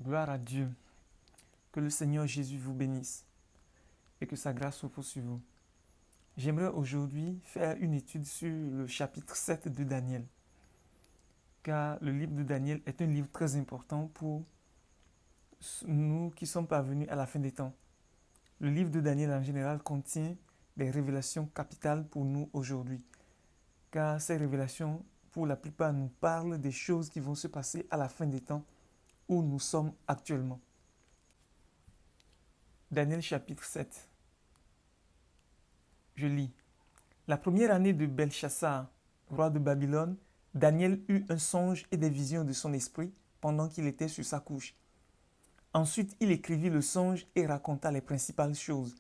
Gloire à Dieu. Que le Seigneur Jésus vous bénisse et que sa grâce repose sur vous. J'aimerais aujourd'hui faire une étude sur le chapitre 7 de Daniel. Car le livre de Daniel est un livre très important pour nous qui sommes parvenus à la fin des temps. Le livre de Daniel en général contient des révélations capitales pour nous aujourd'hui. Car ces révélations, pour la plupart, nous parlent des choses qui vont se passer à la fin des temps où nous sommes actuellement. Daniel chapitre 7. Je lis. La première année de Belchassar, roi de Babylone, Daniel eut un songe et des visions de son esprit pendant qu'il était sur sa couche. Ensuite, il écrivit le songe et raconta les principales choses.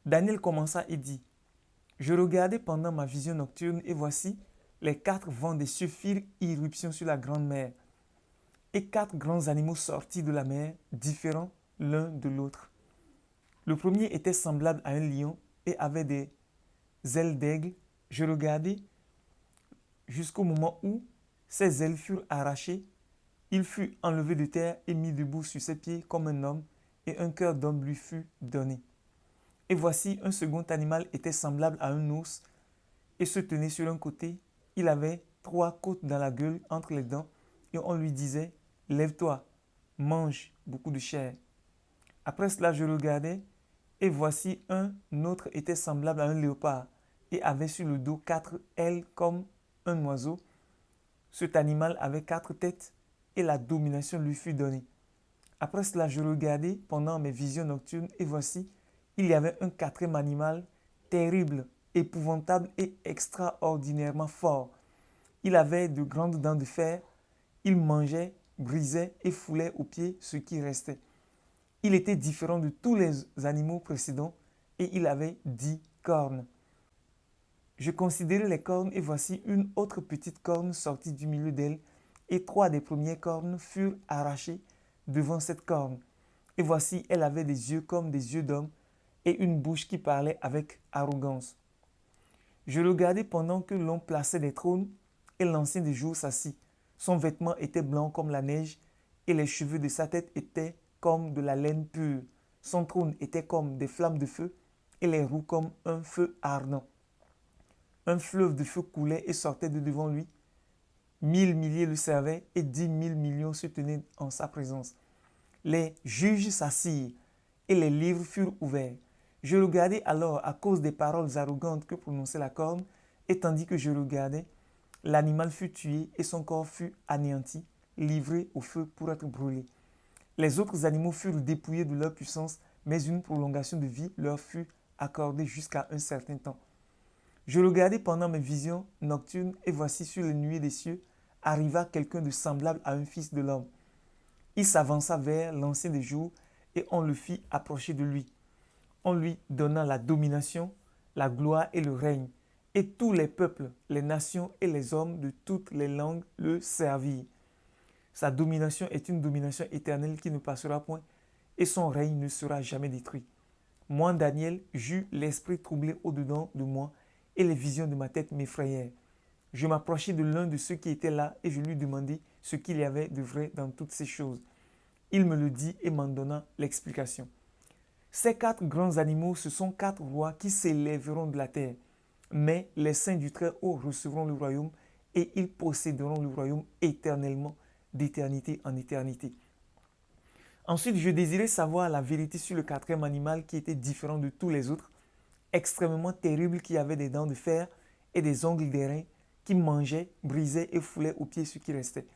Daniel commença et dit, « Je regardais pendant ma vision nocturne et voici, les 4 vents des cieux firent irruption sur la grande mer. Et 4 grands animaux sortis de la mer, différents l'un de l'autre. Le premier était semblable à un lion et avait des ailes d'aigle. Je regardais jusqu'au moment où ses ailes furent arrachées. Il fut enlevé de terre et mis debout sur ses pieds comme un homme, et un cœur d'homme lui fut donné. Et voici, un second animal était semblable à un ours et se tenait sur un côté. Il avait 3 côtes dans la gueule entre les dents, et on lui disait, « Lève-toi, mange beaucoup de chair. » Après cela, je regardais, et voici un autre était semblable à un léopard, et avait sur le dos 4 ailes comme un oiseau. Cet animal avait 4 têtes, et la domination lui fut donnée. Après cela, je regardais pendant mes visions nocturnes, et voici, il y avait un 4e animal, terrible, épouvantable et extraordinairement fort. Il avait de grandes dents de fer, il mangeait, brisait et foulait aux pieds ce qui restait. Il était différent de tous les animaux précédents, et il avait 10 cornes. Je considérais les cornes, et voici une autre petite corne sortie du milieu d'elle, et 3 des premières cornes furent arrachées devant cette corne. Et voici, elle avait des yeux comme des yeux d'homme, et une bouche qui parlait avec arrogance. Je regardais pendant que l'on plaçait des trônes, et l'ancien des jours s'assit. Son vêtement était blanc comme la neige, et les cheveux de sa tête étaient comme de la laine pure. Son trône était comme des flammes de feu, et les roues comme un feu ardent. Un fleuve de feu coulait et sortait de devant lui. 1000 milliers le servaient, et 10 000 millions se tenaient en sa présence. Les juges s'assirent, et les livres furent ouverts. Je regardais alors à cause des paroles arrogantes que prononçait la corne, et tandis que je regardais, l'animal fut tué et son corps fut anéanti, livré au feu pour être brûlé. Les autres animaux furent dépouillés de leur puissance, mais une prolongation de vie leur fut accordée jusqu'à un certain temps. Je regardais pendant mes visions nocturnes, et voici sur les nuées des cieux arriva quelqu'un de semblable à un fils de l'homme. Il s'avança vers l'ancien des jours, et on le fit approcher de lui. On lui donna la domination, la gloire et le règne, et tous les peuples, les nations et les hommes de toutes les langues le servirent. Sa domination est une domination éternelle qui ne passera point, et son règne ne sera jamais détruit. Moi, Daniel, j'eus l'esprit troublé au-dedans de moi, et les visions de ma tête m'effrayèrent. Je m'approchai de l'un de ceux qui étaient là, et je lui demandai ce qu'il y avait de vrai dans toutes ces choses. Il me le dit et m'en donna l'explication. Ces 4 grands animaux, ce sont 4 rois qui s'élèveront de la terre. Mais les saints du Très-Haut recevront le royaume, et ils posséderont le royaume éternellement, d'éternité en éternité. Ensuite, je désirais savoir la vérité sur le 4e animal qui était différent de tous les autres, extrêmement terrible, qui avait des dents de fer et des ongles d'airain, qui mangeait, brisait et foulait aux pieds ce qui restait.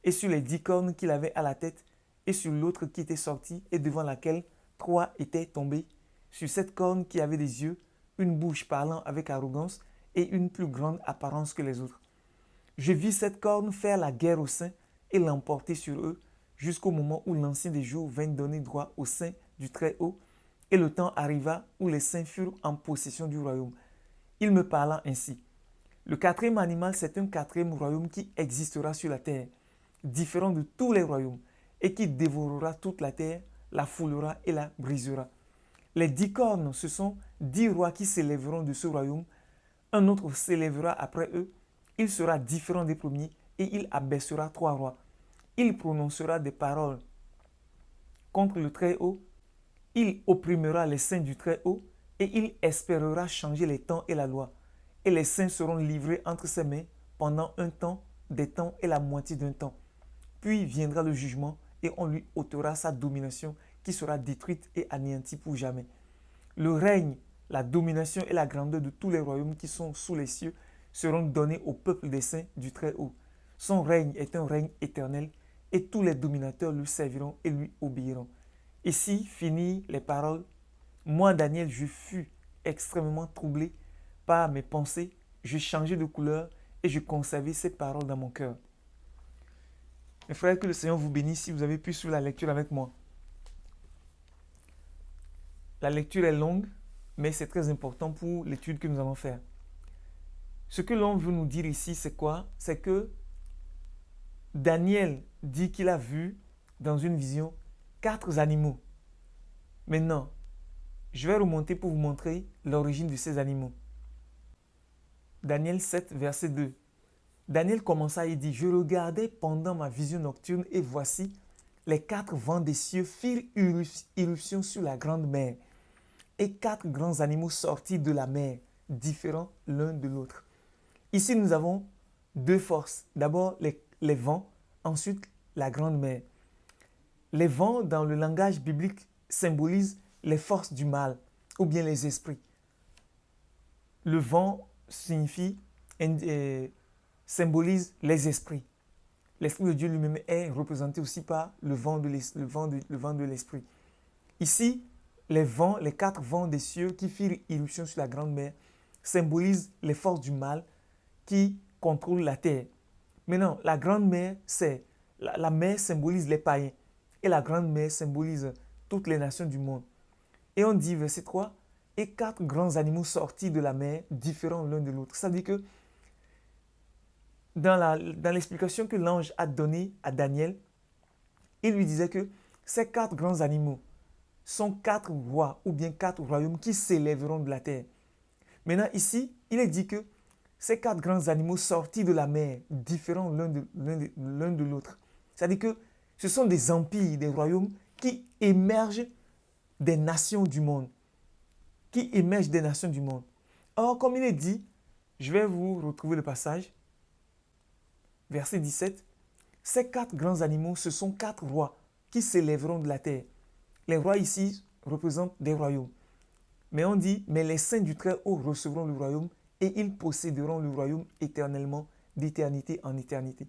Et sur les 10 cornes qu'il avait à la tête, et sur l'autre qui était sortie et devant laquelle 3 étaient tombés, sur cette corne qui avait des yeux, une bouche parlant avec arrogance et une plus grande apparence que les autres. Je vis cette corne faire la guerre aux saints et l'emporter sur eux, jusqu'au moment où l'ancien des jours vint donner droit aux saints du Très-Haut, et le temps arriva où les saints furent en possession du royaume. Il me parla ainsi. Le 4e animal, c'est un 4e royaume qui existera sur la terre, différent de tous les royaumes, et qui dévorera toute la terre, la foulera et la brisera. Les 10 cornes, ce sont 10 rois qui s'élèveront de ce royaume. Un autre s'élèvera après eux. Il sera différent des premiers, et il abaissera 3 rois. Il prononcera des paroles contre le Très-Haut, il opprimera les saints du Très-Haut et il espérera changer les temps et la loi. Et les saints seront livrés entre ses mains pendant un temps, des temps et la moitié d'un temps. Puis viendra le jugement et on lui ôtera sa domination qui sera détruite et anéantie pour jamais. Le règne, la domination et la grandeur de tous les royaumes qui sont sous les cieux seront donnés au peuple des saints du Très-Haut. Son règne est un règne éternel et tous les dominateurs lui serviront et lui obéiront. Ici finissent les paroles. Moi, Daniel, je fus extrêmement troublé par mes pensées. Je changeai de couleur et je conservai ces paroles dans mon cœur. Mes frères, que le Seigneur vous bénisse si vous avez pu suivre la lecture avec moi. La lecture est longue, mais c'est très important pour l'étude que nous allons faire. Ce que l'on veut nous dire ici, c'est quoi? C'est que Daniel dit qu'il a vu dans une vision 4 animaux. Maintenant, je vais remonter pour vous montrer l'origine de ces animaux. Daniel 7, verset 2. Daniel commença et dit, « Je regardais pendant ma vision nocturne et voici, les 4 vents des cieux firent irruption sur la grande mer. Et 4 grands animaux sortis de la mer, différents l'un de l'autre. » Ici, nous avons 2 forces. D'abord, les vents, ensuite, la grande mer. Les vents, dans le langage biblique, symbolisent les forces du mal ou bien les esprits. Le vent signifie, symbolise les esprits. L'Esprit de Dieu lui-même est représenté aussi par le vent de l'Esprit. Ici, les vents, les 4 vents des cieux qui firent irruption sur la grande mer symbolisent les forces du mal qui contrôlent la terre. Maintenant, la grande mer, la mer symbolise les païens et la grande mer symbolise toutes les nations du monde. Et on dit, verset 3, « Et 4 grands animaux sortis de la mer, différents l'un de l'autre. » Ça veut dire que dans l'explication que l'ange a donnée à Daniel, il lui disait que ces 4 grands animaux sont 4 rois ou bien 4 royaumes qui s'élèveront de la terre. Maintenant ici, il est dit que ces 4 grands animaux sortis de la mer, différents l'un de l'autre. C'est-à-dire que ce sont des empires, des royaumes qui émergent des nations du monde. Qui émergent des nations du monde. Or, comme il est dit, je vais vous retrouver le passage. Verset 17. Ces 4 grands animaux, ce sont 4 rois qui s'élèveront de la terre. Les rois ici représentent des royaumes. Mais on dit, mais les saints du Très-Haut recevront le royaume et ils posséderont le royaume éternellement, d'éternité en éternité.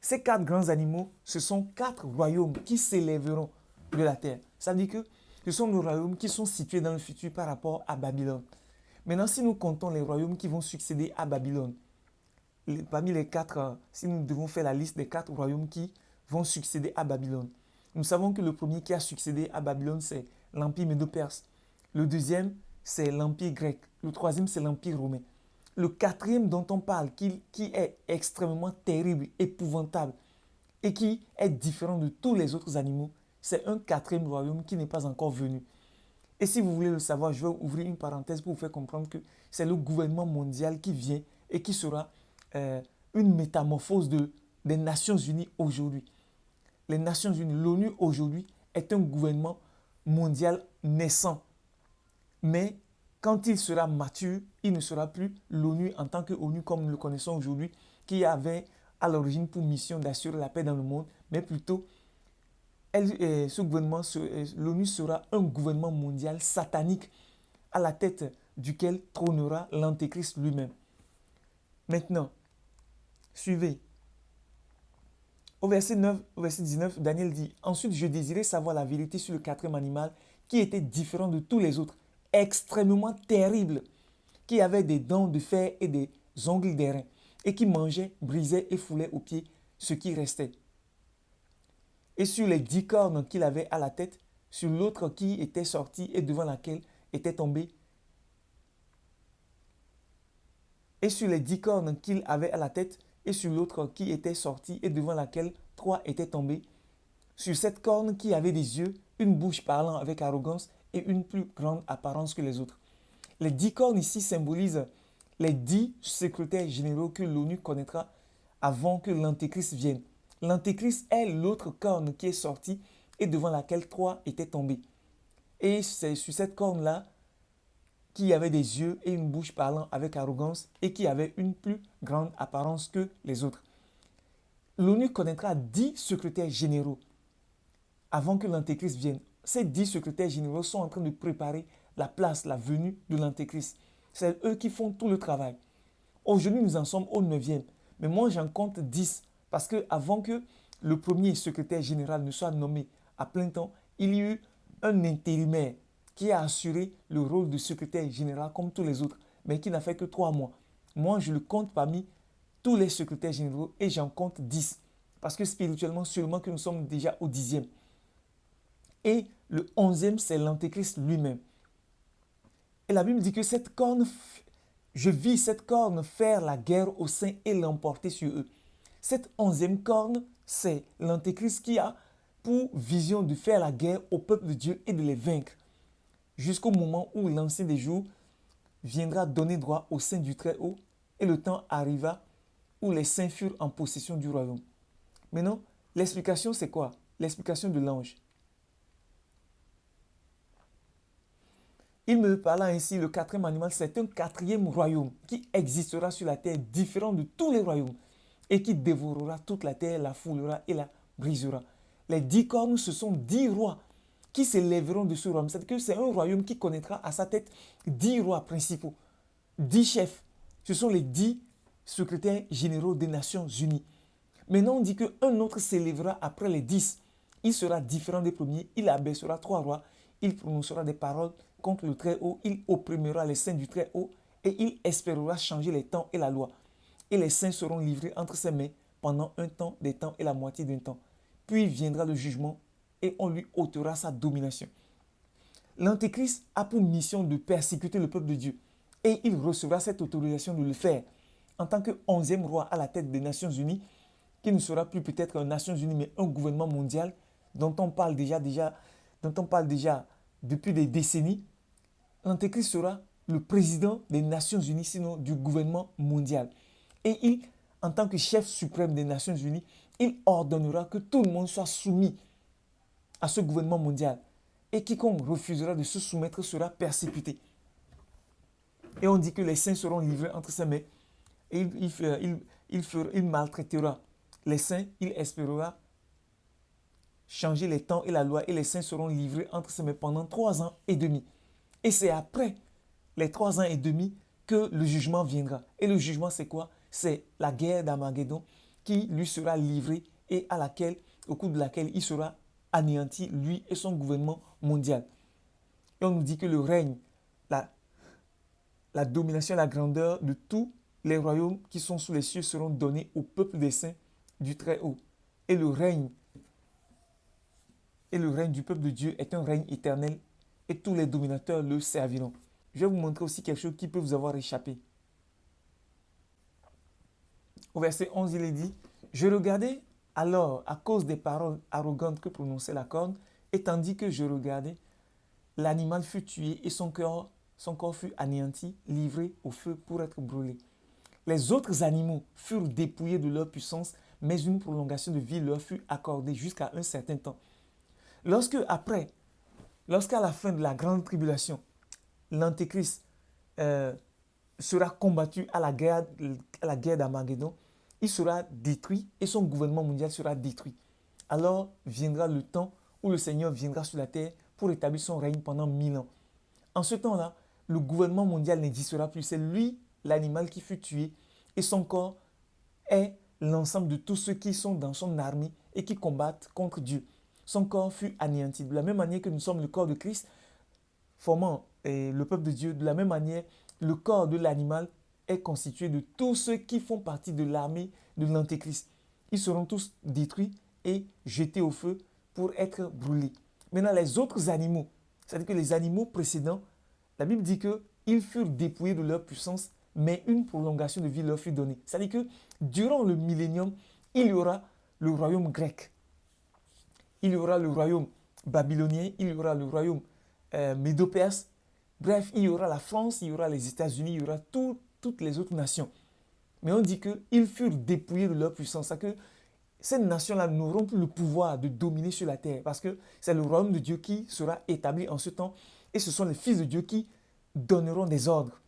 Ces 4 grands animaux, ce sont 4 royaumes qui s'élèveront de la terre. Ça veut dire que ce sont nos royaumes qui sont situés dans le futur par rapport à Babylone. Maintenant, si nous comptons les royaumes qui vont succéder à Babylone, parmi les 4, si nous devons faire la liste des 4 royaumes qui vont succéder à Babylone, nous savons que le premier qui a succédé à Babylone, c'est l'Empire médo-perse. Le deuxième, c'est l'Empire grec. Le troisième, c'est l'Empire romain. Le quatrième dont on parle, qui est extrêmement terrible, épouvantable, et qui est différent de tous les autres animaux, c'est un 4e royaume qui n'est pas encore venu. Et si vous voulez le savoir, je vais ouvrir une parenthèse pour vous faire comprendre que c'est le gouvernement mondial qui vient et qui sera une métamorphose des Nations Unies aujourd'hui. Les Nations Unies, l'ONU aujourd'hui est un gouvernement mondial naissant. Mais quand il sera mature, il ne sera plus l'ONU en tant que ONU comme nous le connaissons aujourd'hui, qui avait à l'origine pour mission d'assurer la paix dans le monde, mais plutôt l'ONU sera un gouvernement mondial satanique à la tête duquel trônera l'Antéchrist lui-même. Maintenant, suivez. Au verset 19, Daniel dit, « Ensuite, je désirais savoir la vérité sur le 4e animal qui était différent de tous les autres, extrêmement terrible, qui avait des dents de fer et des ongles d'airain, et qui mangeait, brisait et foulait aux pieds ce qui restait. Et sur les 10 cornes qu'il avait à la tête, sur l'autre qui était sortie et devant laquelle était tombé, et sur les 10 cornes qu'il avait à la tête, et sur l'autre qui était sortie et devant laquelle 3 étaient tombés, sur cette corne qui avait des yeux, une bouche parlant avec arrogance et une plus grande apparence que les autres. » Les 10 cornes ici symbolisent les 10 secrétaires généraux que l'ONU connaîtra avant que l'Antéchrist vienne. L'Antéchrist est l'autre corne qui est sortie et devant laquelle Troie était tombée. Et c'est sur cette corne-là qui avait des yeux et une bouche parlant avec arrogance et qui avait une plus grande apparence que les autres. L'ONU connaîtra 10 secrétaires généraux avant que l'Antéchrist vienne. Ces 10 secrétaires généraux sont en train de préparer la place, la venue de l'Antéchrist. C'est eux qui font tout le travail. Aujourd'hui, nous en sommes au 9e. Mais moi, j'en compte 10 parce qu'avant que le premier secrétaire général ne soit nommé à plein temps, il y a eu un intérimaire qui a assuré le rôle de secrétaire général comme tous les autres, mais qui n'a fait que 3 mois. Moi, je le compte parmi tous les secrétaires généraux et j'en compte 10. Parce que spirituellement, seulement que nous sommes déjà au 10e. Et le 11e, c'est l'Antéchrist lui-même. Et la Bible dit que cette corne, je vis cette corne faire la guerre aux saints et l'emporter sur eux. Cette 11e corne, c'est l'Antéchrist qui a pour vision de faire la guerre au peuple de Dieu et de les vaincre. Jusqu'au moment où l'Ancien des jours viendra donner droit aux saints du Très-Haut et le temps arriva où les saints furent en possession du royaume. Maintenant, l'explication c'est quoi? L'explication de l'ange. Il me parla ainsi, le quatrième animal, c'est un quatrième royaume qui existera sur la terre, différent de tous les royaumes, et qui dévorera toute la terre, la foulera et la brisera. Les 10 cornes, ce sont 10 rois qui s'élèveront de ce royaume. C'est-à-dire que c'est un royaume qui connaîtra à sa tête 10 rois principaux, 10 chefs. Ce sont les 10 secrétaires généraux des Nations Unies. Maintenant, on dit qu'un autre s'élèvera après les 10. Il sera différent des premiers, il abaissera 3 rois, il prononcera des paroles contre le Très-Haut, il opprimera les saints du Très-Haut et il espérera changer les temps et la loi. Et les saints seront livrés entre ses mains pendant un temps, des temps et la moitié d'un temps. Puis viendra le jugement et on lui ôtera sa domination. L'Antéchrist a pour mission de persécuter le peuple de Dieu et il recevra cette autorisation de le faire en tant que 11e roi à la tête des Nations Unies, qui ne sera plus peut-être un Nations Unies mais un gouvernement mondial dont on parle déjà depuis des décennies. L'Antéchrist sera le président des Nations Unies, sinon du gouvernement mondial. Et il, en tant que chef suprême des Nations Unies, il ordonnera que tout le monde soit soumis à ce gouvernement mondial. Et quiconque refusera de se soumettre sera persécuté. Et on dit que les saints seront livrés entre ses mains. Et il maltraitera les saints, il espérera changer les temps et la loi. Et les saints seront livrés entre ses mains pendant 3 ans et demi. Et c'est après les 3 ans et demi que le jugement viendra. Et le jugement, c'est quoi? C'est la guerre d'Armageddon qui lui sera livrée et au cours de laquelle il sera anéanti, lui et son gouvernement mondial. Et on nous dit que le règne, la domination et la grandeur de tous les royaumes qui sont sous les cieux seront donnés au peuple des saints du Très-Haut. Et le règne du peuple de Dieu est un règne éternel et tous les dominateurs le serviront. Je vais vous montrer aussi quelque chose qui peut vous avoir échappé. Au verset 11, il est dit, « Je regardais alors à cause des paroles arrogantes que prononçait la corne, et tandis que je regardais, l'animal fut tué et son corps fut anéanti, livré au feu pour être brûlé. Les autres animaux furent dépouillés de leur puissance, mais une prolongation de vie leur fut accordée jusqu'à un certain temps. Lorsqu'à la fin de la grande tribulation, l'Antéchrist sera combattu à la guerre d'Armageddon, il sera détruit et son gouvernement mondial sera détruit. Alors viendra le temps où le Seigneur viendra sur la terre pour établir son règne pendant 1000 ans. En ce temps-là, le gouvernement mondial n'existera plus. C'est lui, l'animal qui fut tué, et son corps est l'ensemble de tous ceux qui sont dans son armée et qui combattent contre Dieu. Son corps fut anéanti. De la même manière que nous sommes le corps de Christ, formant le peuple de Dieu, de la même manière, le corps de l'animal est constitué de tous ceux qui font partie de l'armée de l'Antéchrist. Ils seront tous détruits et jetés au feu pour être brûlés. Maintenant, les autres animaux, c'est-à-dire que les animaux précédents, la Bible dit qu'ils furent dépouillés de leur puissance, mais une prolongation de vie leur fut donnée. C'est-à-dire que durant le millénium, il y aura le royaume grec, il y aura le royaume babylonien, il y aura le royaume médo-perse. Bref, il y aura la France, il y aura les États-Unis, il y aura toutes les autres nations. Mais on dit qu'ils furent dépouillés de leur puissance. C'est-à-dire ces nations-là n'auront plus le pouvoir de dominer sur la terre parce que c'est le royaume de Dieu qui sera établi en ce temps et ce sont les fils de Dieu qui donneront des ordres.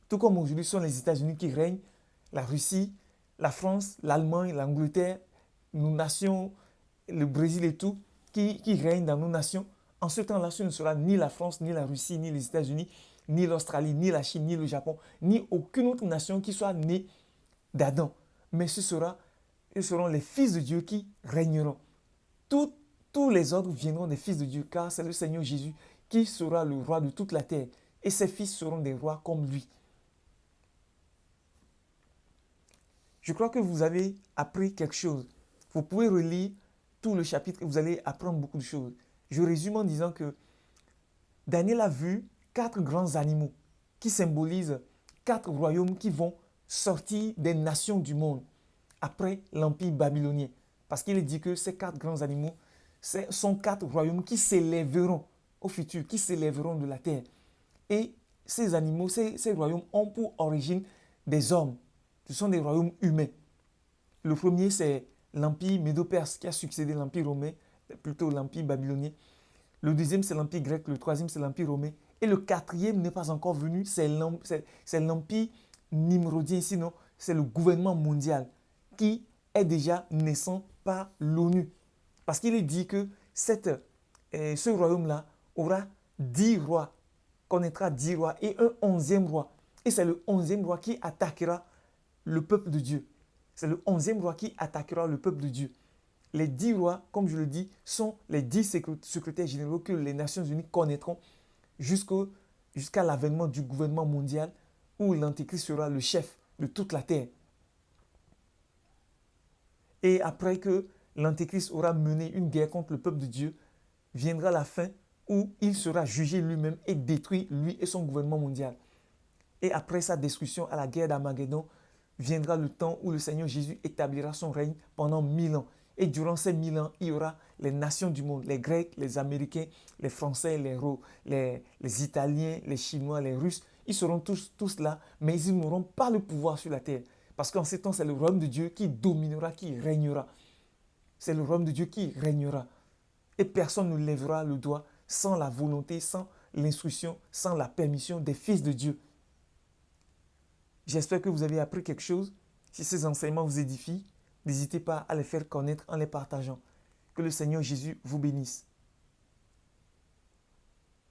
Tout comme aujourd'hui, ce sont les États-Unis qui règnent, la Russie, la France, l'Allemagne, l'Angleterre, nos nations, le Brésil et tout, qui règnent dans nos nations. En ce temps-là, ce ne sera ni la France, ni la Russie, ni les États-Unis, ni l'Australie, ni la Chine, ni le Japon, ni aucune autre nation qui soit née d'Adam. Mais ce seront les fils de Dieu qui régneront. Tous les ordres viendront des fils de Dieu, car c'est le Seigneur Jésus qui sera le roi de toute la terre. Et ses fils seront des rois comme lui. Je crois que vous avez appris quelque chose. Vous pouvez relire tout le chapitre et vous allez apprendre beaucoup de choses. Je résume en disant que Daniel a vu 4 grands animaux qui symbolisent 4 royaumes qui vont sortir des nations du monde après l'empire babylonien. Parce qu'il est dit que ces 4 grands animaux sont 4 royaumes qui s'élèveront au futur, qui s'élèveront de la terre. Et ces animaux, ces royaumes ont pour origine des hommes. Ce sont des royaumes humains. Le premier, c'est l'empire médo-perse qui a succédé à l'empire romain, plutôt l'empire babylonien. Le deuxième, c'est l'empire grec. Le troisième, c'est l'empire romain. Et le quatrième n'est pas encore venu, c'est l'empire nimrodien, sinon c'est le gouvernement mondial qui est déjà naissant par l'ONU. Parce qu'il est dit que ce royaume-là aura 10 rois, connaîtra 10 rois et un 11e roi. Et c'est le 11e roi qui attaquera le peuple de Dieu. C'est le 11e roi qui attaquera le peuple de Dieu. Les 10 rois, comme je le dis, sont les 10 secrétaires généraux que les Nations Unies connaîtront jusqu'à l'avènement du gouvernement mondial où l'Antéchrist sera le chef de toute la terre. Et après que l'Antéchrist aura mené une guerre contre le peuple de Dieu, viendra la fin où il sera jugé lui-même et détruit lui et son gouvernement mondial. Et après sa destruction à la guerre d'Armageddon, viendra le temps où le Seigneur Jésus établira son règne pendant 1000 ans. Et durant ces 1000 ans, il y aura les nations du monde, les Grecs, les Américains, les Français, les Italiens, les Chinois, les Russes. Ils seront tous là, mais ils n'auront pas le pouvoir sur la terre. Parce qu'en ce temps, c'est le royaume de Dieu qui dominera, qui régnera. C'est le royaume de Dieu qui régnera. Et personne ne lèvera le doigt sans la volonté, sans l'instruction, sans la permission des fils de Dieu. J'espère que vous avez appris quelque chose. Si ces enseignements vous édifient, n'hésitez pas à les faire connaître en les partageant. Que le Seigneur Jésus vous bénisse.